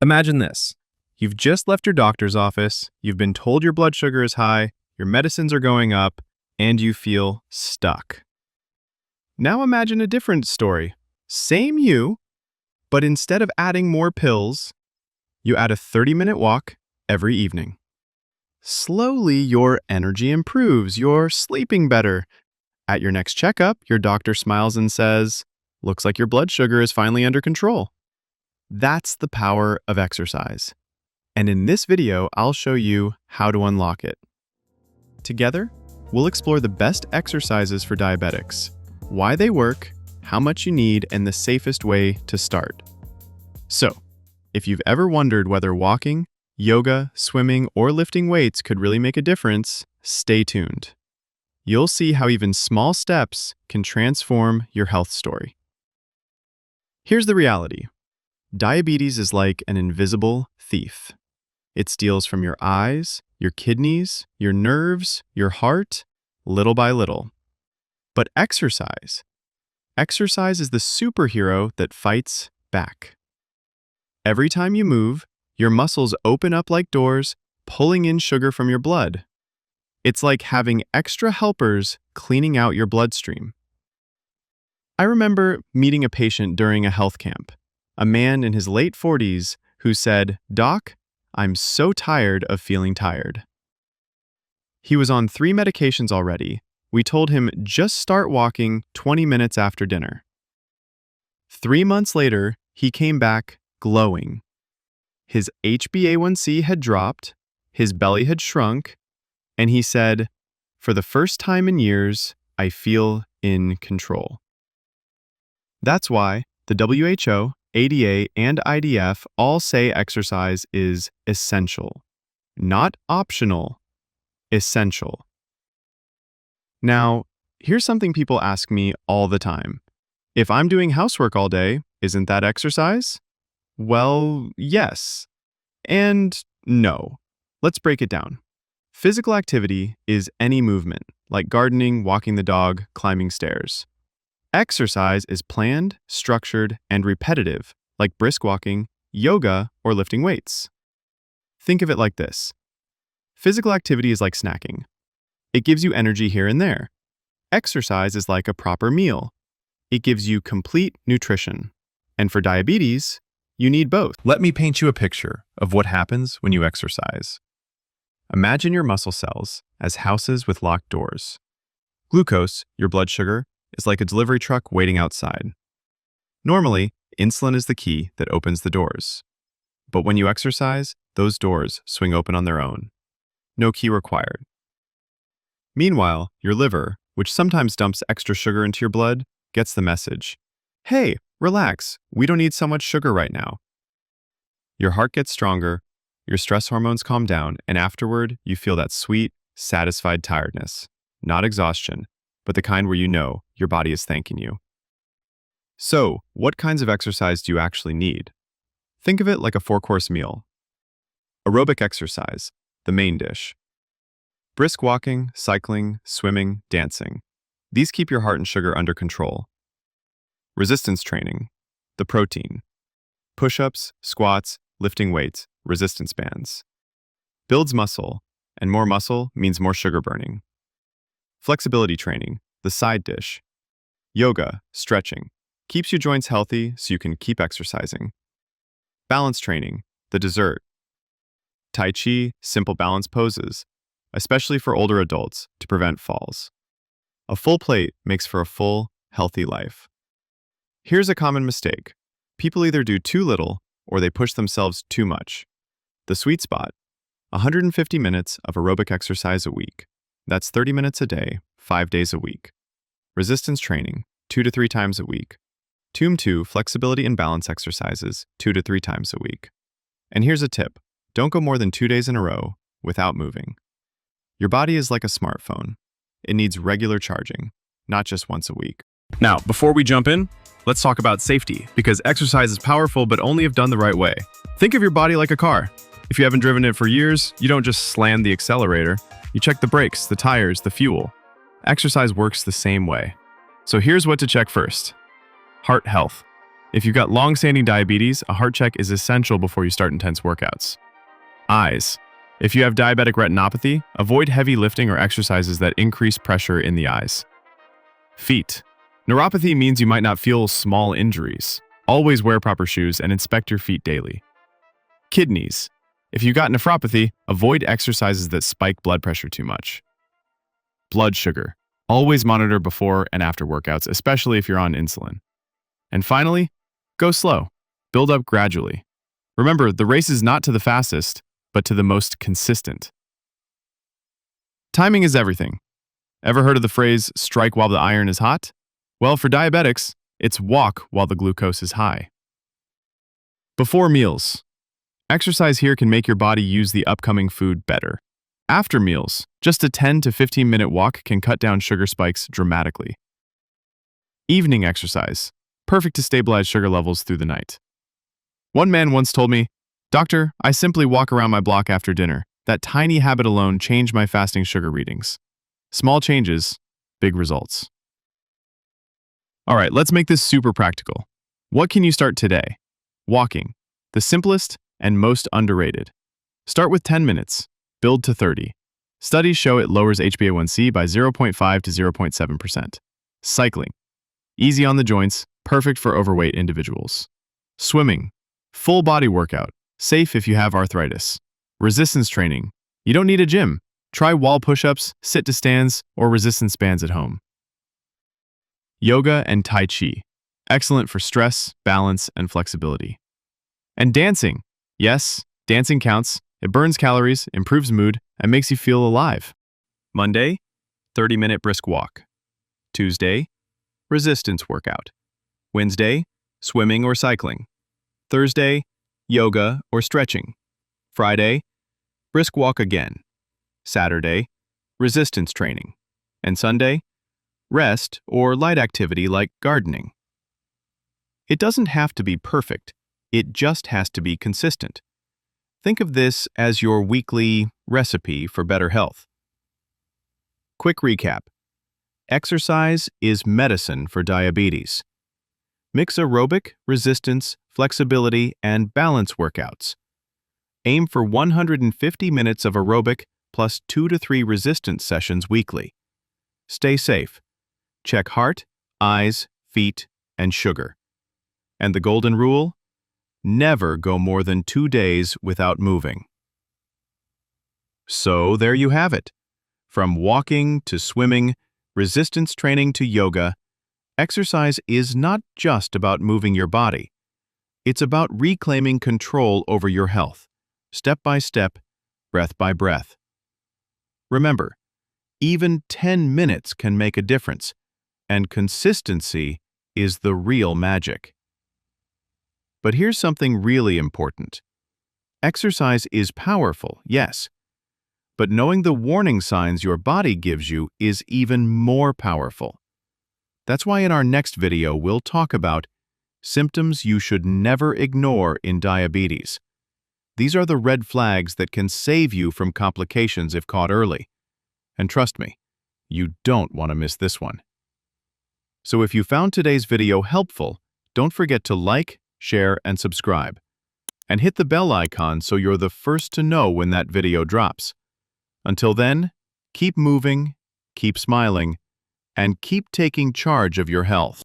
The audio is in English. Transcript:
Imagine this. You've just left your doctor's office, you've been told your blood sugar is high, your medicines are going up, and you feel stuck. Now imagine a different story. Same you, but instead of adding more pills, you add a 30-minute walk every evening. Slowly, your energy improves, you're sleeping better. At your next checkup, your doctor smiles and says, "Looks like your blood sugar is finally under control." That's the power of exercise. And in this video, I'll show you how to unlock it. Together, we'll explore the best exercises for diabetics, why they work, how much you need, and the safest way to start. So, if you've ever wondered whether walking, yoga, swimming, or lifting weights could really make a difference, stay tuned. You'll see how even small steps can transform your health story. Here's the reality. Diabetes is like an invisible thief. It steals from your eyes, your kidneys, your nerves, your heart, little by little. But exercise is the superhero that fights back. Every time you move, your muscles open up like doors, pulling in sugar from your blood. It's like having extra helpers cleaning out your bloodstream. I remember meeting a patient during a health camp, a man in his late 40s who said, "Doc, I'm so tired of feeling tired." He was on 3 medications already. We told him just start walking 20 minutes after dinner. 3 months later, he came back glowing. His HbA1c had dropped, his belly had shrunk, and he said, "For the first time in years, I feel in control." That's why the WHO, ADA, and IDF all say exercise is essential. Not optional, essential. Now, here's something people ask me all the time. If I'm doing housework all day, isn't that exercise? Well, yes. And no. Let's break it down. Physical activity is any movement, like gardening, walking the dog, climbing stairs. Exercise is planned, structured, and repetitive, like brisk walking, yoga, or lifting weights. Think of it like this. Physical activity is like snacking. It gives you energy here and there. Exercise is like a proper meal. It gives you complete nutrition. And for diabetes, you need both. Let me paint you a picture of what happens when you exercise. Imagine your muscle cells as houses with locked doors. Glucose, your blood sugar, is like a delivery truck waiting outside. Normally, insulin is the key that opens the doors. But when you exercise, those doors swing open on their own. No key required. Meanwhile, your liver, which sometimes dumps extra sugar into your blood, gets the message, "Hey, relax, we don't need so much sugar right now." Your heart gets stronger, your stress hormones calm down, and afterward, you feel that sweet, satisfied tiredness. Not exhaustion, but the kind where you know your body is thanking you. So, what kinds of exercise do you actually need? Think of it like a 4-course meal. Aerobic exercise, the main dish. Brisk walking, cycling, swimming, dancing. These keep your heart and sugar under control. Resistance training, the protein. Push-ups, squats, lifting weights, resistance bands. Builds muscle, and more muscle means more sugar burning. Flexibility training, the side dish. Yoga, stretching. Keeps your joints healthy so you can keep exercising. Balance training, the dessert. Tai Chi, simple balance poses, especially for older adults to prevent falls. A full plate makes for a full, healthy life. Here's a common mistake. People either do too little or they push themselves too much. The sweet spot, 150 minutes of aerobic exercise a week. That's 30 minutes a day, 5 days a week. Resistance training, 2 to 3 times a week. TUM 2 flexibility and balance exercises, 2 to 3 times a week. And here's a tip. Don't go more than 2 days in a row without moving. Your body is like a smartphone. It needs regular charging, not just once a week. Now, before we jump in, let's talk about safety, because exercise is powerful but only if done the right way. Think of your body like a car. If you haven't driven it for years, you don't just slam the accelerator. You check the brakes, the tires, the fuel. Exercise works the same way. So here's what to check first. Heart health. If you've got long-standing diabetes, a heart check is essential before you start intense workouts. Eyes. If you have diabetic retinopathy, avoid heavy lifting or exercises that increase pressure in the eyes. Feet. Neuropathy means you might not feel small injuries. Always wear proper shoes and inspect your feet daily. Kidneys. If you've got nephropathy, avoid exercises that spike blood pressure too much. Blood sugar. Always monitor before and after workouts, especially if you're on insulin. And finally, go slow. Build up gradually. Remember, the race is not to the fastest, but to the most consistent. Timing is everything. Ever heard of the phrase, strike while the iron is hot? Well, for diabetics, it's walk while the glucose is high. Before meals. Exercise here can make your body use the upcoming food better. After meals, just a 10 to 15-minute walk can cut down sugar spikes dramatically. Evening exercise. Perfect to stabilize sugar levels through the night. One man once told me, "Doctor, I simply walk around my block after dinner. That tiny habit alone changed my fasting sugar readings." Small changes, big results. All right, let's make this super practical. What can you start today? Walking, the simplest and most underrated. Start with 10 minutes, build to 30. Studies show it lowers HbA1c by 0.5 to 0.7%. Cycling, easy on the joints, perfect for overweight individuals. Swimming, full body workout, safe if you have arthritis. Resistance training, you don't need a gym. Try wall push-ups, sit-to-stands, or resistance bands at home. Yoga and Tai Chi, excellent for stress, balance, and flexibility. And dancing, yes, dancing counts. It burns calories, improves mood, and makes you feel alive. Monday, 30-minute brisk walk. Tuesday, resistance workout. Wednesday, swimming or cycling. Thursday, yoga or stretching. Friday, brisk walk again. Saturday, resistance training. And Sunday, rest or light activity like gardening. It doesn't have to be perfect, it just has to be consistent. Think of this as your weekly recipe for better health. Quick recap. Exercise is medicine for diabetes. Mix aerobic, resistance, flexibility, and balance workouts. Aim for 150 minutes of aerobic plus 2 to 3 resistance sessions weekly. Stay safe. Check heart, eyes, feet, and sugar. And the golden rule? Never go more than 2 days without moving. So there you have it. From walking to swimming, resistance training to yoga, exercise is not just about moving your body. It's about reclaiming control over your health, step by step, breath by breath. Remember, even 10 minutes can make a difference, and consistency is the real magic. But here's something really important. Exercise is powerful, yes, but knowing the warning signs your body gives you is even more powerful. That's why in our next video we'll talk about symptoms you should never ignore in diabetes. These are the red flags that can save you from complications if caught early. And trust me, you don't want to miss this one. So if you found today's video helpful, don't forget to like, share, and subscribe. And hit the bell icon so you're the first to know when that video drops. Until then, keep moving, keep smiling, and keep taking charge of your health.